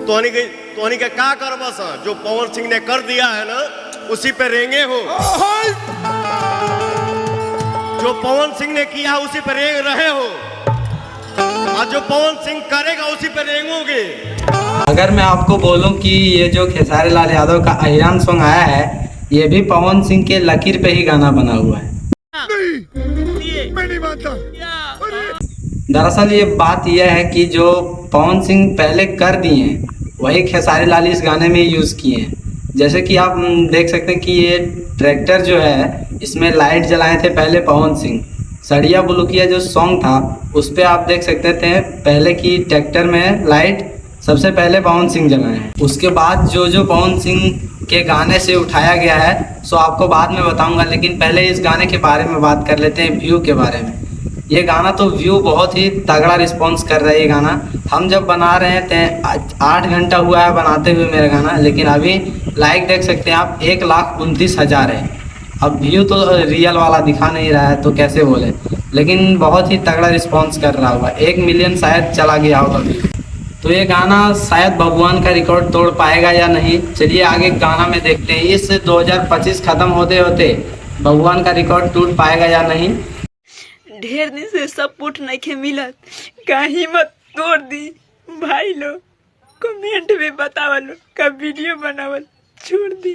तोहनी के का करबा सा? जो पवन सिंह ने कर दिया है ना, उसी पे रेंगे हो। जो पवन सिंह ने किया उसी पे रेंग रहे हो, और जो पवन सिंह करेगा उसी पे रेंगोगे। अगर मैं आपको बोलूं कि ये जो खेसारी लाल यादव का अहिरान सॉन्ग आया है, ये भी पवन सिंह के लकीर पे ही गाना बना हुआ है। नहीं, मैं नहीं मानता। दरअसल ये बात यह है कि जो पवन सिंह पहले कर दिए हैं, वही खेसारी लाल इस गाने में यूज़ किए हैं। जैसे कि आप देख सकते हैं कि ये ट्रैक्टर जो है, इसमें लाइट जलाए थे पहले पवन सिंह। सड़िया बुलुकिया जो सॉन्ग था, उस पर आप देख सकते थे पहले की ट्रैक्टर में लाइट सबसे पहले पवन सिंह जलाए हैं। उसके बाद जो जो पवन सिंह के गाने से उठाया गया है, सो आपको बाद में बताऊंगा, लेकिन पहले इस गाने के बारे में बात कर लेते हैं, व्यू के बारे में। ये गाना तो व्यू बहुत ही तगड़ा रिस्पॉन्स कर रहा है। ये गाना हम जब बना रहे थे 8 घंटा हुआ है बनाते हुए मेरा गाना, लेकिन अभी लाइक देख सकते हैं आप 1,29,000 है। अब व्यू तो रियल वाला दिखा नहीं रहा है तो कैसे बोले, लेकिन बहुत ही तगड़ा रिस्पॉन्स कर रहा होगा। 1 मिलियन शायद चला गया होगा व्यू। तो ये गाना शायद बबुआन का रिकॉर्ड तोड़ पाएगा या नहीं, चलिए आगे गाना में देखते हैं। इस 2025 खत्म होते होते बबुआन का रिकॉर्ड टूट पाएगा या नहीं। ढेर दिन से सपोर्ट नहीं के मिलत, कहीं मत तोड़ दी भाई लोग। कमेंट में बतावल का वीडियो बनावल छोड़ दी।